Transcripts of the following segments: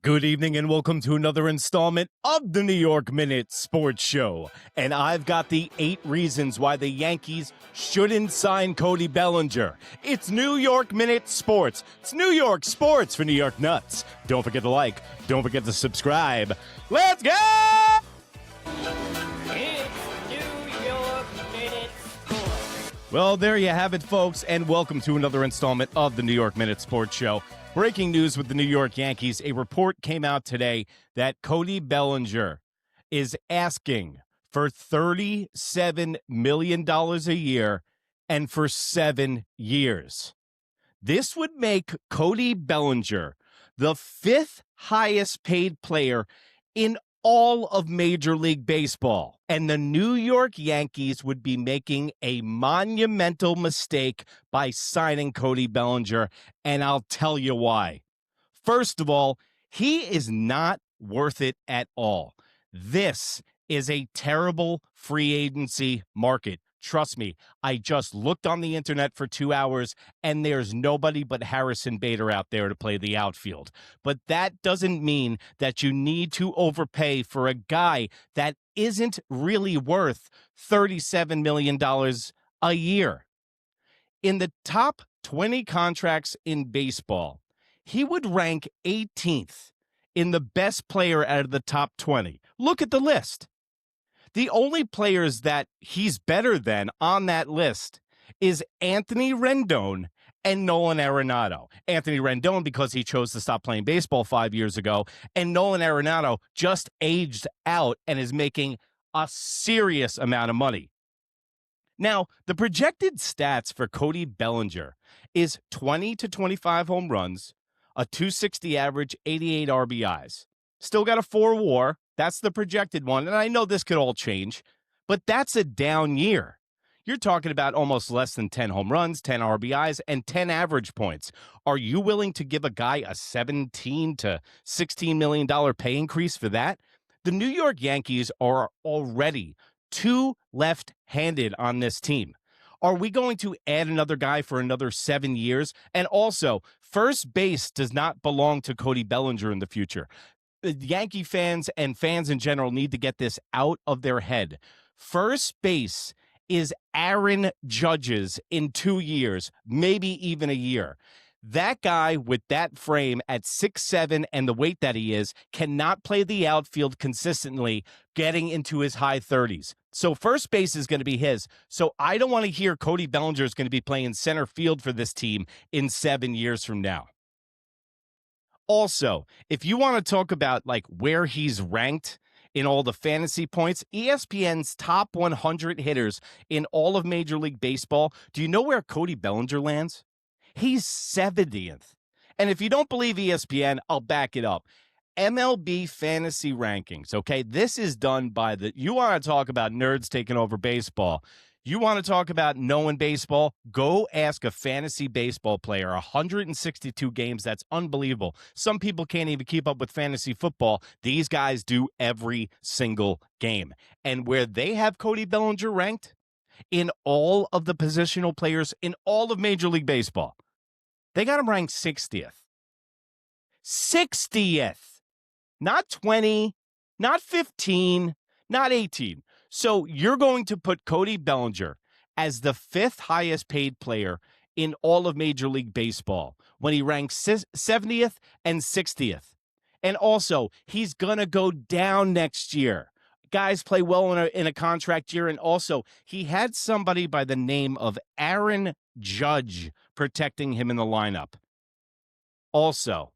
Good evening and welcome to another installment of the New York Minute Sports Show. And I've got the 8 reasons why the Yankees shouldn't sign Cody Bellinger. It's New York Minute Sports. It's New York sports for New York nuts. Don't forget to like. Don't forget to subscribe. Let's go! It's New York Minute Sports. Well, there you have it, folks, and welcome to another installment of the New York Minute Sports Show. Breaking news with the New York Yankees. A report came out today that Cody Bellinger is asking for $37 million a year and for 7 years. This would make Cody Bellinger the 5th highest paid player in all of Major League Baseball. And the New York Yankees would be making a monumental mistake by signing Cody Bellinger, and I'll tell you why. First of all, he is not worth it at all. This is a terrible free agency market. Trust me, I just looked on the internet for 2 hours, and there's nobody but Harrison Bader out there to play the outfield. But that doesn't mean that you need to overpay for a guy that isn't really worth $37 million a year. In the top 20 contracts in baseball, he would rank 18th in the best player out of the top 20. Look at the list. The only players that he's better than on that list is Anthony Rendon and Nolan Arenado. Anthony Rendon because he chose to stop playing baseball 5 years ago, and Nolan Arenado just aged out and is making a serious amount of money. Now, the projected stats for Cody Bellinger is 20 to 25 home runs, a .260 average, 88 RBIs. Still got a 4 WAR. That's the projected one, and I know this could all change, but that's a down year. You're talking about almost less than 10 home runs, 10 RBIs, and 10 average points. Are you willing to give a guy a $17 to $16 million pay increase for that? The New York Yankees are already too left-handed on this team. Are we going to add another guy for another 7 years? And also, first base does not belong to Cody Bellinger in the future. Yankee fans and fans in general need to get this out of their head. First base is Aaron Judge's in 2 years, maybe even a year. That guy with that frame at 6'7" and the weight that he is cannot play the outfield consistently, getting into his high 30s. So first base is going to be his. So I don't want to hear Cody Bellinger is going to be playing center field for this team in 7 years from now. Also, if you want to talk about like where he's ranked in all the fantasy points, ESPN's top 100 hitters in all of Major League Baseball, do you know where Cody Bellinger lands? He's 70th. And if you don't believe ESPN, I'll back it up. MLB fantasy rankings, okay? This is done by you want to talk about nerds taking over baseball. You want to talk about knowing baseball? Go ask a fantasy baseball player. 162 games. That's unbelievable. Some people can't even keep up with fantasy football. These guys do every single game. And where they have Cody Bellinger ranked in all of the positional players in all of Major League Baseball, they got him ranked 60th. 60th. Not 20, not 15, not 18. So you're going to put Cody Bellinger as the 5th highest paid player in all of Major League Baseball when he ranks 70th and 60th. And also, he's going to go down next year. Guys play well in a contract year. And also, he had somebody by the name of Aaron Judge protecting him in the lineup. Also,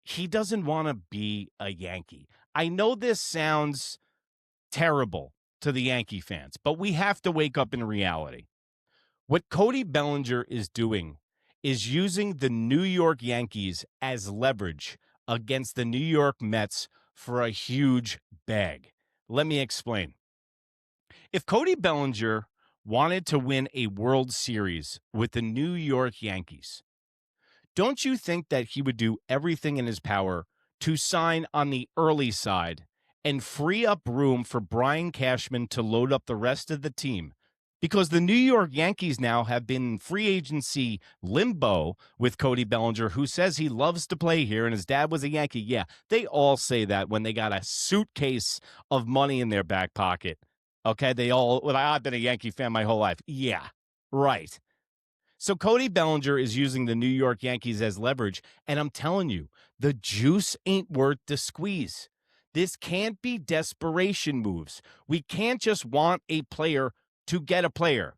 he doesn't want to be a Yankee. I know this sounds terrible to the Yankee fans, but we have to wake up in reality. What Cody Bellinger is doing is using the New York Yankees as leverage against the New York Mets for a huge bag. Let me explain. If Cody Bellinger wanted to win a World Series with the New York Yankees, don't you think that he would do everything in his power to sign on the early side and free up room for Brian Cashman to load up the rest of the team? because the New York Yankees now have been in free agency limbo with Cody Bellinger, who says he loves to play here and his dad was a Yankee. Yeah, they all say that when they got a suitcase of money in their back pocket. Okay, I've been a Yankee fan my whole life. Yeah, right. So Cody Bellinger is using the New York Yankees as leverage, and I'm telling you, the juice ain't worth the squeeze. This can't be desperation moves. We can't just want a player to get a player.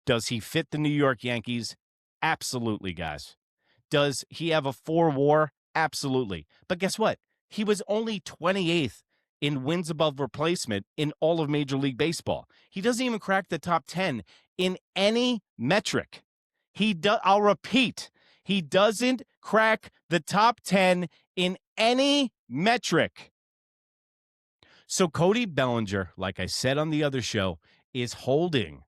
Does he fit the New York Yankees? Absolutely, guys. Does he have a 4 WAR? Absolutely. But guess what? He was only 28th in wins above replacement in all of Major League Baseball. He doesn't even crack the top 10 in any metric. I'll repeat, he doesn't crack the top 10 in any metric. So Cody Bellinger, like I said on the other show, is holding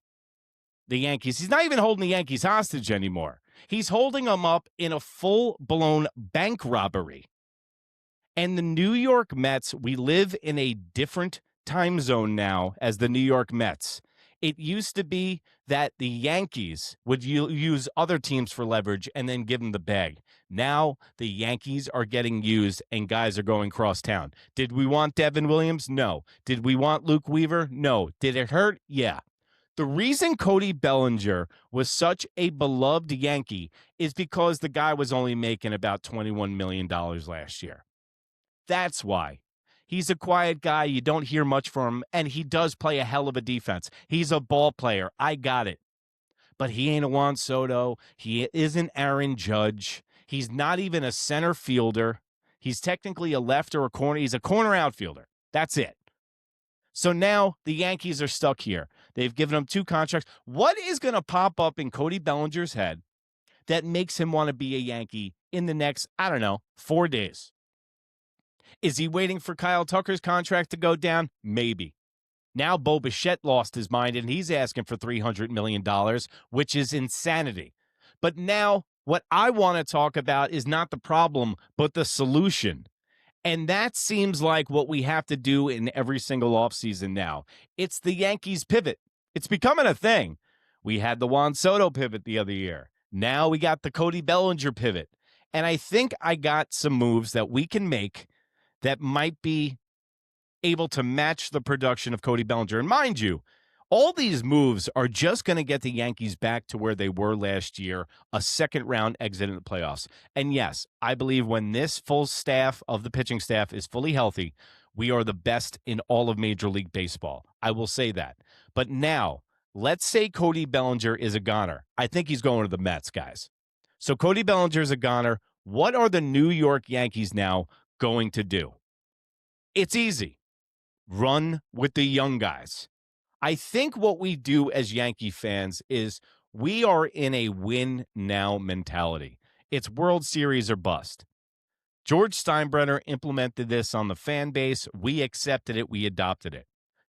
the Yankees. He's not even holding the Yankees hostage anymore. He's holding them up in a full-blown bank robbery. And the New York Mets, we live in a different time zone now as the New York Mets. It used to be that the Yankees would use other teams for leverage and then give them the bag. Now the Yankees are getting used and guys are going cross town. Did we want Devin Williams? No. Did we want Luke Weaver? No. Did it hurt? Yeah. The reason Cody Bellinger was such a beloved Yankee is because the guy was only making about $21 million last year. That's why. He's a quiet guy. You don't hear much from him, and he does play a hell of a defense. He's a ball player. I got it. But he ain't a Juan Soto. He isn't Aaron Judge. He's not even a center fielder. He's technically a left or a corner. He's a corner outfielder. That's it. So now the Yankees are stuck here. They've given him 2 contracts. What is going to pop up in Cody Bellinger's head that makes him want to be a Yankee in the next, 4 days? Is he waiting for Kyle Tucker's contract to go down? Maybe. Now Bo Bichette lost his mind, and he's asking for $300 million, which is insanity. But now what I want to talk about is not the problem, but the solution. And that seems like what we have to do in every single offseason now. It's the Yankees pivot. It's becoming a thing. We had the Juan Soto pivot the other year. Now we got the Cody Bellinger pivot. And I think I got some moves that we can make that might be able to match the production of Cody Bellinger. And mind you, all these moves are just going to get the Yankees back to where they were last year, a second-round exit in the playoffs. And yes, I believe when this full staff of the pitching staff is fully healthy, we are the best in all of Major League Baseball. I will say that. But now, let's say Cody Bellinger is a goner. I think he's going to the Mets, guys. So Cody Bellinger is a goner. What are the New York Yankees now going to do? It's easy. Run with the young guys. I think what we do as Yankee fans is we are in a win now mentality. It's World Series or bust. George Steinbrenner implemented this on the fan base. We accepted it. We adopted it.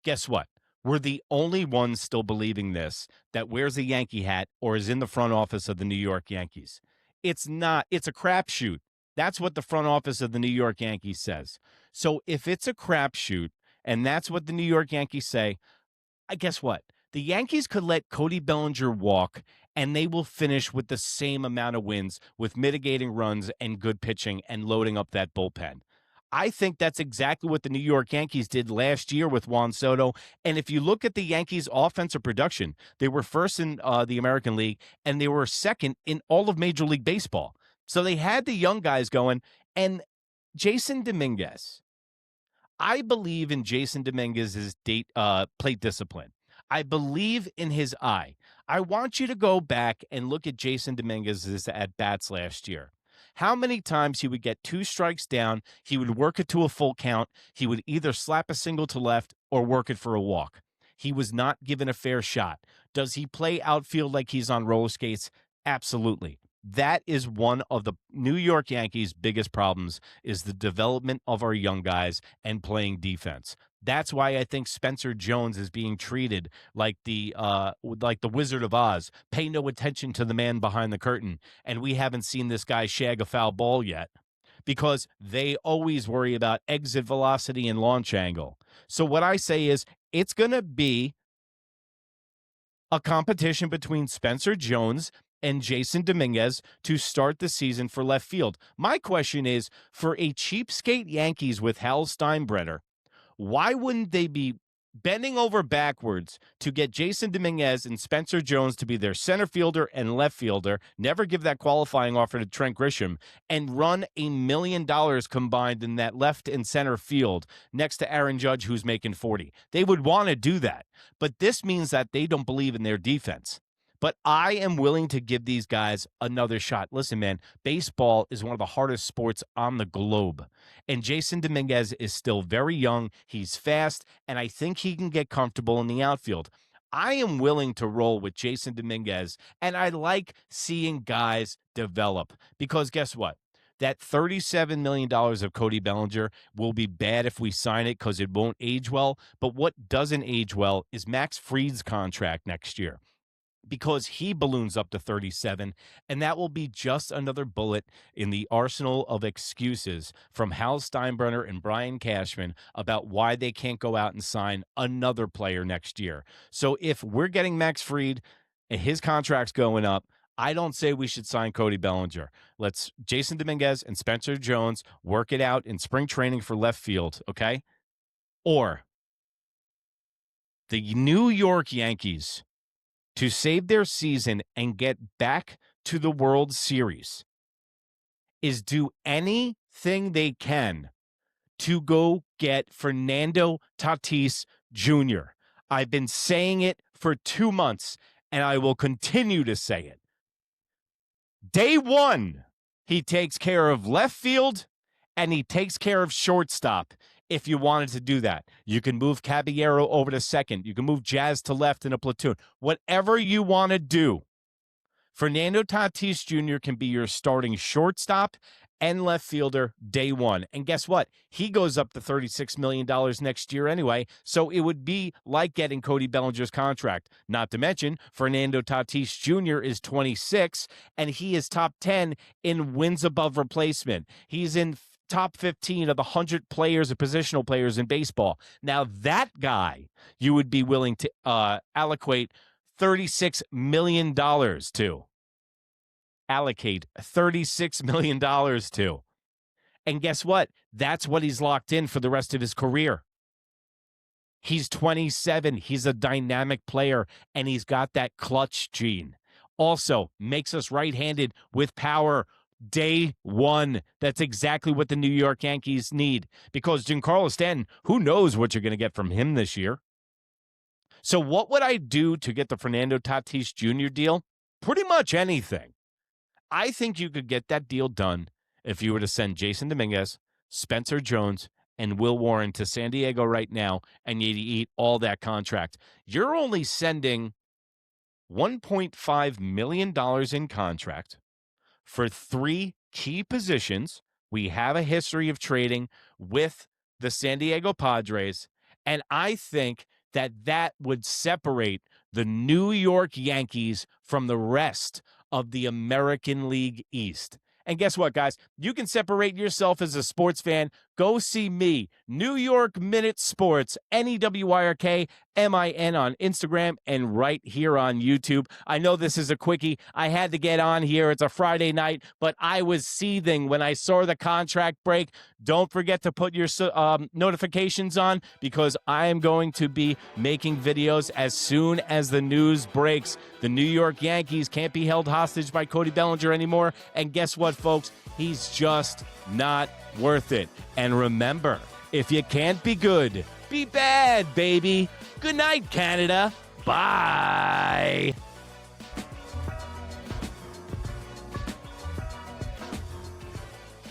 Guess what? We're the only ones still believing this that wears a Yankee hat or is in the front office of the New York Yankees. It's not. It's a crapshoot. That's what the front office of the New York Yankees says. So if it's a crapshoot and that's what the New York Yankees say, guess what? The Yankees could let Cody Bellinger walk, and they will finish with the same amount of wins with mitigating runs and good pitching and loading up that bullpen. I think that's exactly what the New York Yankees did last year with Juan Soto. And if you look at the Yankees' offensive production, they were first in the American League, and they were second in all of Major League Baseball. So they had the young guys going. And Jason Dominguez, I believe in Jason Dominguez's plate discipline. I believe in his eye. I want you to go back and look at Jason Dominguez's at-bats last year. How many times he would get 2 strikes down, he would work it to a full count, he would either slap a single to left or work it for a walk. He was not given a fair shot. Does he play outfield like he's on roller skates? Absolutely. That is one of the New York Yankees' biggest problems is the development of our young guys and playing defense. That's why I think Spencer Jones is being treated like the Wizard of Oz. Pay no attention to the man behind the curtain. And we haven't seen this guy shag a foul ball yet because they always worry about exit velocity and launch angle. So what I say is it's going to be a competition between Spencer Jones and Jason Dominguez to start the season for left field. My question is, for a cheapskate Yankees with Hal Steinbrenner, why wouldn't they be bending over backwards to get Jason Dominguez and Spencer Jones to be their center fielder and left fielder, never give that qualifying offer to Trent Grisham, and run $1 million combined in that left and center field next to Aaron Judge, who's making 40? They would want to do that, but this means that they don't believe in their defense. But I am willing to give these guys another shot. Listen, man, baseball is one of the hardest sports on the globe. And Jason Dominguez is still very young. He's fast, and I think he can get comfortable in the outfield. I am willing to roll with Jason Dominguez, and I like seeing guys develop because guess what? That $37 million of Cody Bellinger will be bad if we sign it because it won't age well. But what doesn't age well is Max Fried's contract next year, because he balloons up to 37, and that will be just another bullet in the arsenal of excuses from Hal Steinbrenner and Brian Cashman about why they can't go out and sign another player next year. So if we're getting Max Fried and his contract's going up, I don't say we should sign Cody Bellinger. Let's Jason Dominguez and Spencer Jones work it out in spring training for left field, okay? Or the New York Yankees, to save their season and get back to the World Series, is do anything they can to go get Fernando Tatis Jr. I've been saying it for 2 months, and I will continue to say it. Day one, he takes care of left field, and he takes care of shortstop. If you wanted to do that, you can move Caballero over to second. You can move Jazz to left in a platoon. Whatever you want to do, Fernando Tatis Jr. can be your starting shortstop and left fielder day one. And guess what? He goes up to $36 million next year anyway, so it would be like getting Cody Bellinger's contract. Not to mention, Fernando Tatis Jr. is 26, and he is top 10 in wins above replacement. He's in top 15 of the 100 players or positional players in baseball. Now, that guy you would be willing to allocate $36 million to. Allocate $36 million to. And guess what? That's what he's locked in for the rest of his career. He's 27. He's a dynamic player, and he's got that clutch gene. Also, makes us right-handed with power day one. That's exactly what the New York Yankees need, because Giancarlo Stanton, who knows what you're going to get from him this year. So what would I do to get the Fernando Tatis Jr. deal? Pretty much anything. I think you could get that deal done if you were to send Jason Dominguez, Spencer Jones, and Will Warren to San Diego right now, and you eat all that contract. You're only sending $1.5 million in contract for 3 key positions. We have a history of trading with the San Diego Padres, and I think that would separate the New York Yankees from the rest of the American League East. And guess what, guys? You can separate yourself as a sports fan. Go see me, New York Minute Sports, NEWYRKMIN on Instagram and right here on YouTube. I know this is a quickie. I had to get on here. It's a Friday night, but I was seething when I saw the contract break. Don't forget to put your notifications on, because I am going to be making videos as soon as the news breaks. The New York Yankees can't be held hostage by Cody Bellinger anymore. And guess what, folks? He's just not worth it. And remember, if you can't be good, be bad, baby. Good night, Canada. Bye.